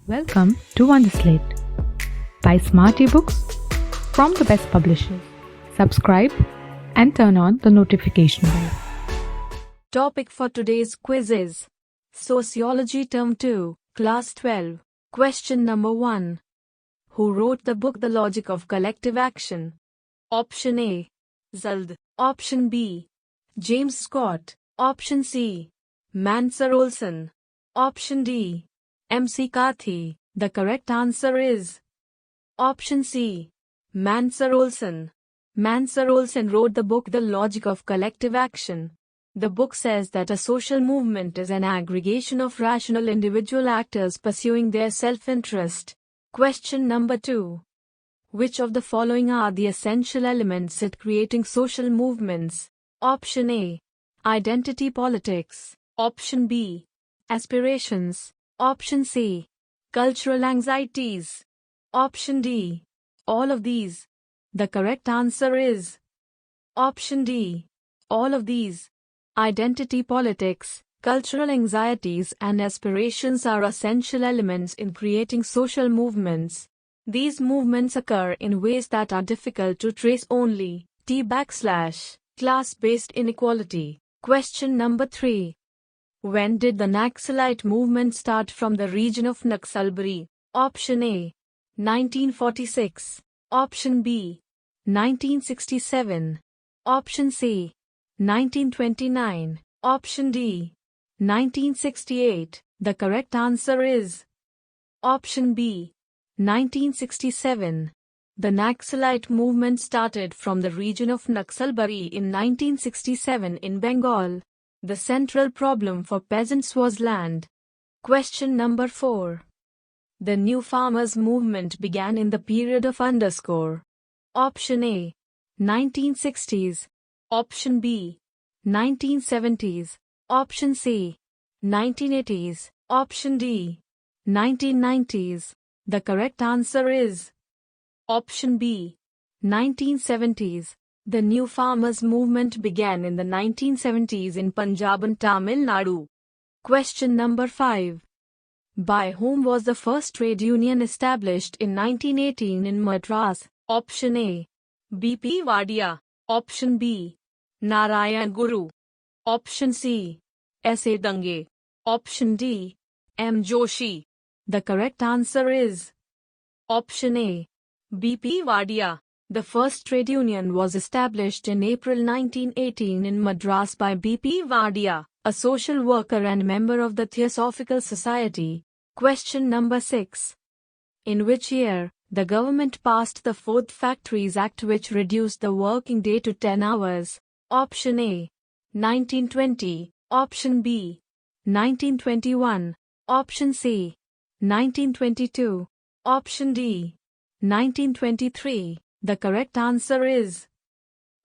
Welcome to Wonderslate. Buy smart eBooks from the best publishers. Subscribe and turn on the notification bell. Topic for today's quiz is Sociology Term 2, Class 12. Question number 1. Who wrote the book The Logic of Collective Action? Option A. Zald. Option B. James Scott. Option C. Mansur Olson. Option D. MC Carthy. The correct answer is Option C. Mansur Olson. Mansur Olson wrote the book The Logic of Collective Action. The book says that a social movement is an aggregation of rational individual actors pursuing their self-interest. Question number 2. Which of the following are the essential elements in creating social movements? Option A. Identity politics. Option B. Aspirations. Option C. Cultural anxieties. Option D. All of these. The correct answer is Option D. All of these. Identity politics, cultural anxieties and aspirations are essential elements in creating social movements. These movements occur in ways that are difficult to trace only. Class-based inequality. Question number 3. When did the Naxalite movement start from the region of Naxalbari? Option A. 1946. Option B. 1967. Option C. 1929. Option D. 1968. The correct answer is Option B. 1967. The Naxalite movement started from the region of Naxalbari in 1967 in Bengal. The central problem for peasants was land. Question number 4. The New Farmers Movement began in the period of _ Option A. 1960s. Option B. 1970s. Option C. 1980s. Option D. 1990s. The correct answer is Option B. 1970s. The New Farmers Movement began in the 1970s in Punjab and Tamil Nadu. Question number 5. By whom was the first trade union established in 1918 in Madras? Option A. B.P. Wadia. Option B. Narayan Guru. Option C. S.A. Dange. Option D. M. Joshi. The correct answer is Option A. B.P. Wadia. The first trade union was established in April 1918 in Madras by B.P. Wadia, a social worker and member of the Theosophical Society. Question number 6. In which year, the government passed the Fourth Factories Act which reduced the working day to 10 hours? Option A. 1920. Option B. 1921. Option C. 1922. Option D. 1923. The correct answer is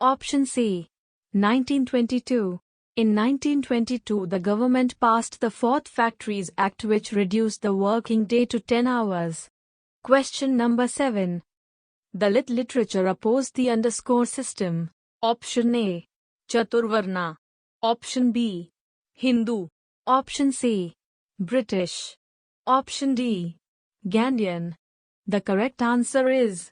Option C. 1922. In 1922 the government passed the Fourth Factories Act which reduced the working day to 10 hours. Question number 7. Dalit literature opposed the _ system. Option A. Chaturvarna. Option B. Hindu. Option C. British. Option D. Gandhian. The correct answer is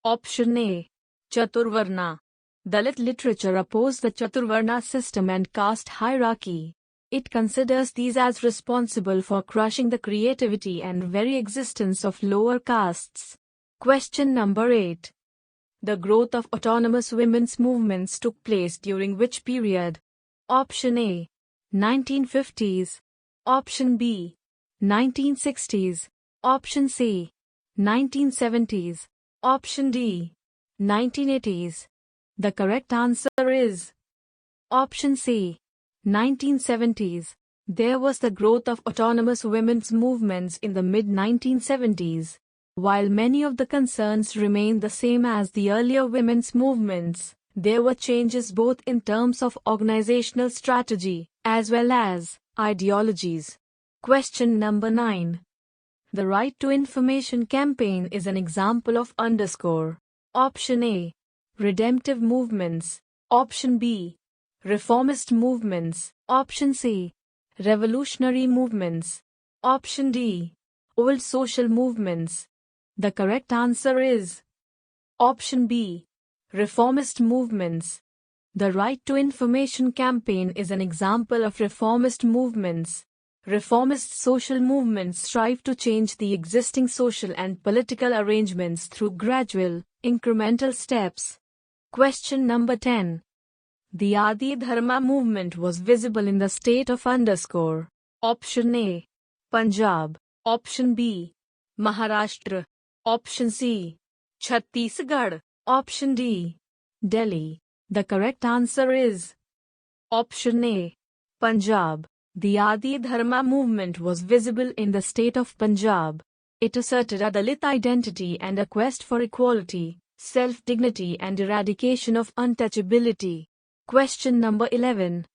Option A. Chaturvarna. Dalit literature opposed the Chaturvarna system and caste hierarchy. It considers these as responsible for crushing the creativity and very existence of lower castes. Question number 8. The growth of autonomous women's movements took place during which period? Option A. 1950s. Option B. 1960s. Option C. 1970s. Option D. 1980s. The correct answer is Option C. 1970s. There was the growth of autonomous women's movements in the mid-1970s. While many of the concerns remained the same as the earlier women's movements, there were changes both in terms of organizational strategy as well as ideologies. Question number 9. The Right to Information campaign is an example of _ Option A. Redemptive movements. Option B. Reformist movements. Option C. Revolutionary movements. Option D. Old social movements. The correct answer is option B. Reformist movements. The Right to Information campaign is an example of reformist movements. Reformist social movements strive to change the existing social and political arrangements through gradual, incremental steps. Question number 10. The Adi Dharma movement was visible in the state of _ Option A. Punjab. Option B. Maharashtra. Option C. Chhattisgarh. Option D. Delhi. The correct answer is option A. Punjab. The Adi Dharma movement was visible in the state of Punjab. It asserted a Dalit identity and a quest for equality, self-dignity and eradication of untouchability. Question number 11.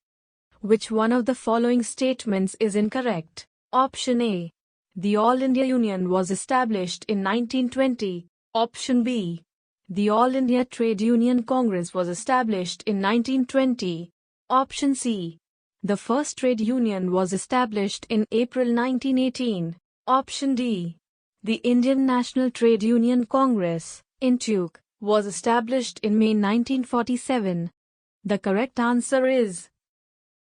Which one of the following statements is incorrect? Option A. The All India Union was established in 1920. Option B. The All India Trade Union Congress was established in 1920. Option C. The first trade union was established in April 1918. Option D. The Indian National Trade Union Congress, INTUC, was established in May 1947. The correct answer is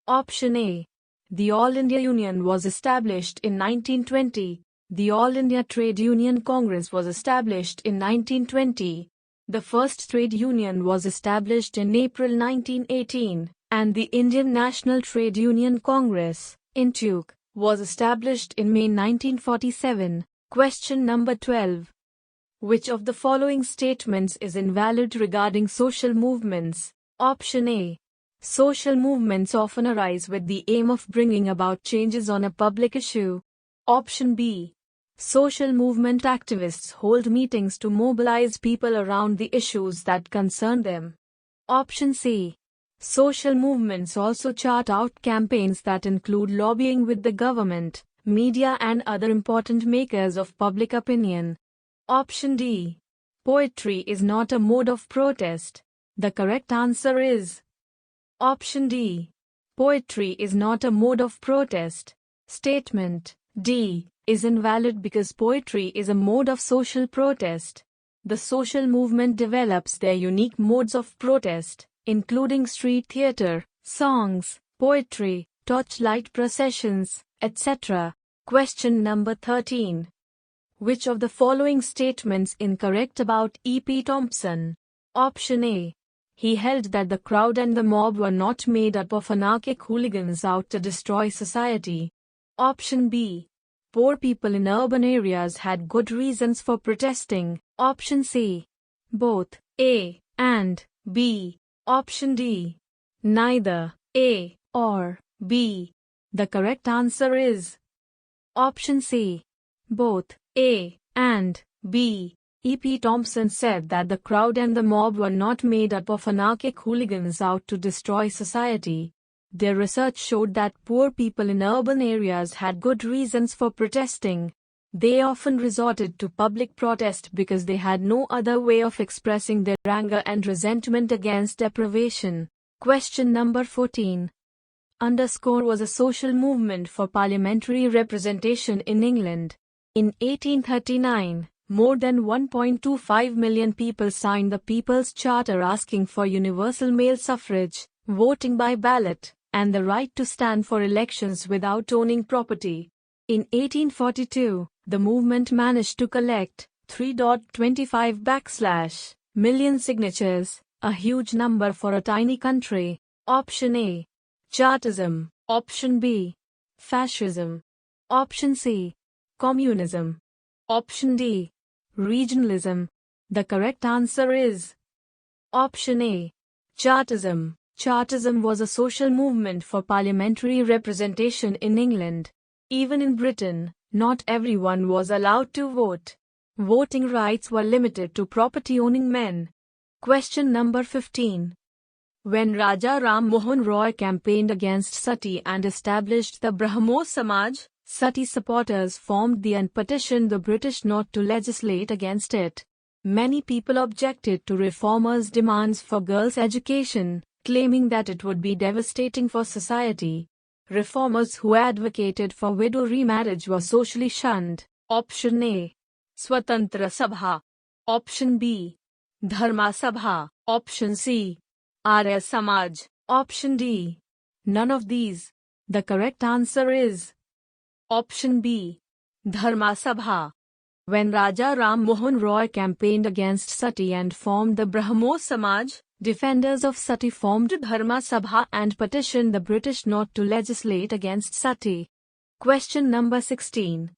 option A. The All India Union was established in 1920. The All India Trade Union Congress was established in 1920. The first trade union was established in April 1918, and the Indian National Trade Union Congress, INTUC, was established in May 1947. Question number 12. Which of the following statements is invalid regarding social movements? Option A. Social movements often arise with the aim of bringing about changes on a public issue. Option B. Social movement activists hold meetings to mobilize people around the issues that concern them. Option C. Social movements also chart out campaigns that include lobbying with the government, media and other important makers of public opinion. Option D. Poetry is not a mode of protest. The correct answer is option D. Poetry is not a mode of protest. Statement D is invalid because poetry is a mode of social protest. The social movement develops their unique modes of protest, including street theater, songs, poetry, torchlight processions, etc. Question number 13. Which of the following statements incorrect about E.P. Thompson? Option A. He held that the crowd and the mob were not made up of anarchic hooligans out to destroy society. Option B. Poor people in urban areas had good reasons for protesting. Option C. Both A and B. Option D. Neither A or B. The correct answer is option C. Both A and B. E.P. Thompson said that the crowd and the mob were not made up of anarchic hooligans out to destroy society. Their research showed that poor people in urban areas had good reasons for protesting. They often resorted to public protest because they had no other way of expressing their anger and resentment against deprivation. Question number 14. _ was a social movement for parliamentary representation in England. In 1839, more than 1.25 million people signed the People's Charter asking for universal male suffrage, voting by ballot, and the right to stand for elections without owning property. In 1842, the movement managed to collect 3.25 million signatures, a huge number for a tiny country. Option A. Chartism. Option B. Fascism. Option C. Communism. Option D. Regionalism. The correct answer is option A. Chartism. Chartism was a social movement for parliamentary representation in England. Even in Britain, not everyone was allowed to vote. Voting rights were limited to property-owning men. Question number 15. When Raja Ram Mohan Roy campaigned against sati and established the Brahmo Samaj, sati supporters formed the and petitioned the British not to legislate against it. Many people objected to reformers' demands for girls' education, claiming that it would be devastating for society. Reformers who advocated for widow remarriage were socially shunned. Option A. Swatantra Sabha. Option B. Dharma Sabha. Option C. Arya Samaj. Option D. None of these. The correct answer is Option B. Dharma Sabha. When Raja Ram Mohan Roy campaigned against Sati and formed the Brahmo Samaj, defenders of Sati formed Dharma Sabha and petitioned the British not to legislate against Sati. Question number 16.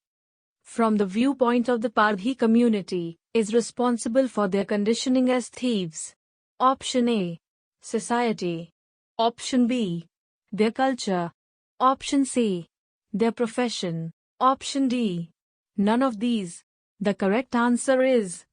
From the viewpoint of the Pardhi community, is responsible for their conditioning as thieves? Option A. Society. Option B. Their culture. Option C. Their profession. Option D. None of these. The correct answer is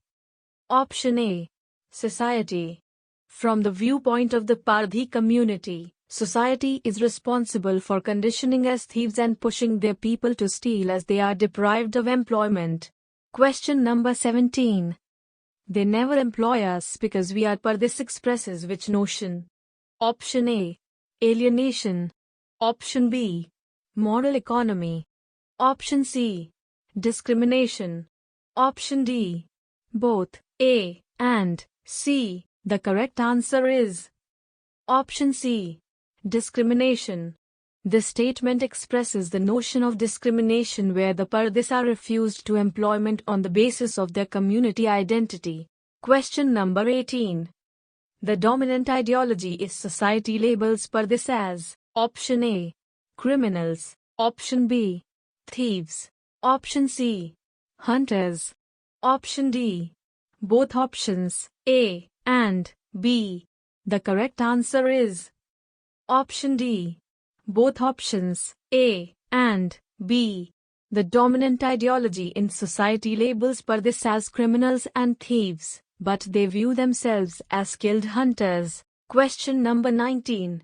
Option A. Society. From the viewpoint of the Pardhi community, society is responsible for conditioning as thieves and pushing their people to steal as they are deprived of employment. Question number 17. They never employ us because we are Pardhis expresses which notion? Option A. Alienation. Option B. Moral economy. Option C. Discrimination. Option D. Both A and C. The correct answer is Option C. Discrimination. This statement expresses the notion of discrimination where the Pardhis are refused to employment on the basis of their community identity. Question number 18. The dominant ideology is society labels Pardhis as Option A. Criminals. Option B. Thieves. Option C. Hunters. Option D. Both options, A and B. The correct answer is Option D. Both options, A and B. The dominant ideology in society labels Pardhis as criminals and thieves, but they view themselves as skilled hunters. Question number 19.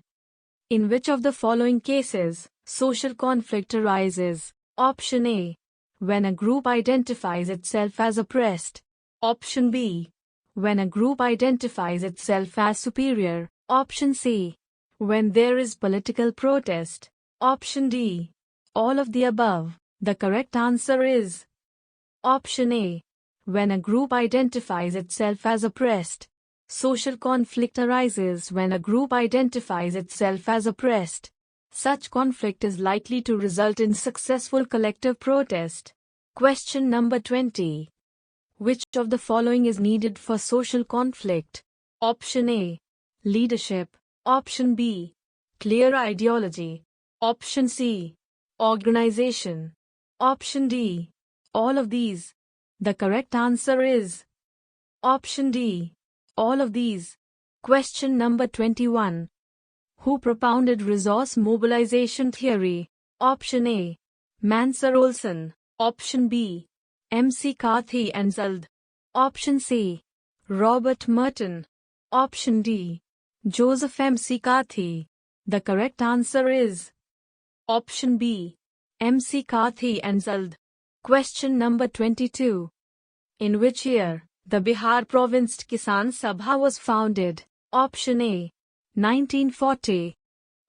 In which of the following cases, social conflict arises? Option A. When a group identifies itself as oppressed. Option B. When a group identifies itself as superior. Option C. When there is political protest. Option D. All of the above. The correct answer is Option A. When a group identifies itself as oppressed. Social conflict arises when a group identifies itself as oppressed. Such conflict is likely to result in successful collective protest. Question number 20. Which of the following is needed for social conflict? Option A. Leadership. Option B. Clear ideology. Option C. Organization. Option D. All of these. The correct answer is Option D. All of these. Question number 21. Who propounded Resource Mobilisation Theory? Option A. Mansur Olson. Option B. MC Carthy and Zald. Option C. Robert Merton. Option D. Joseph MC Carthy. The correct answer is Option B. MC Carthy and Zald. Question number 22. In which year the Bihar Province Kisan Sabha was founded? Option A. 1940.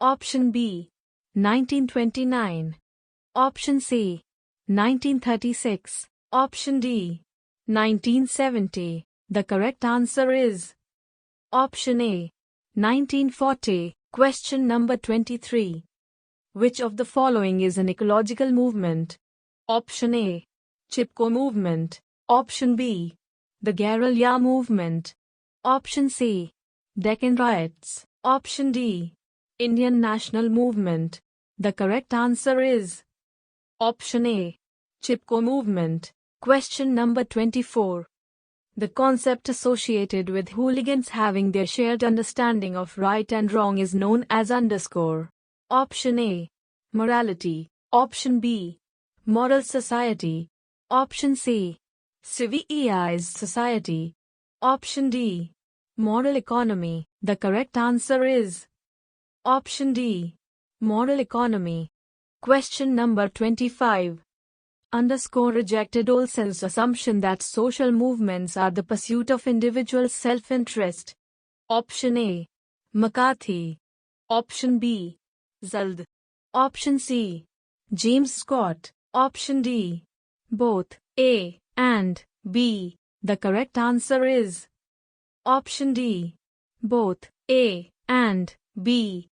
Option B. 1929. Option C. 1936. Option D. 1970. The correct answer is Option A. 1940. Question number 23. Which of the following is an ecological movement? Option A. Chipko movement. Option B. The Guerrilla movement. Option C. Deccan riots. Option D. Indian national movement. The correct answer is Option A. Chipko movement. Question number 24. The concept associated with hooligans having their shared understanding of right and wrong is known as underscore. Option A. Morality. Option B. Moral society. Option C. Civilized society. Option D. Moral economy. The correct answer is Option D. Moral economy. Question number 25. Underscore rejected Olson's assumption that social movements are the pursuit of individual self-interest. Option A. McCarthy. Option B. Zald. Option C. James Scott. Option D. Both A and B. The correct answer is option D. Both A and B.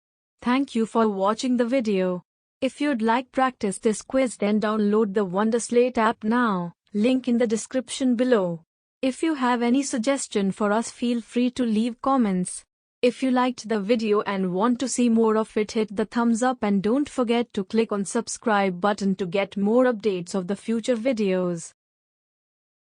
Thank you for watching the video. If you'd like practice this quiz, then download the Wonderslate app now. Link in the description below. If you have any suggestion for us, feel free to leave comments. If you liked the video and want to see more of it, hit the thumbs up and don't forget to click on subscribe button to get more updates of the future videos.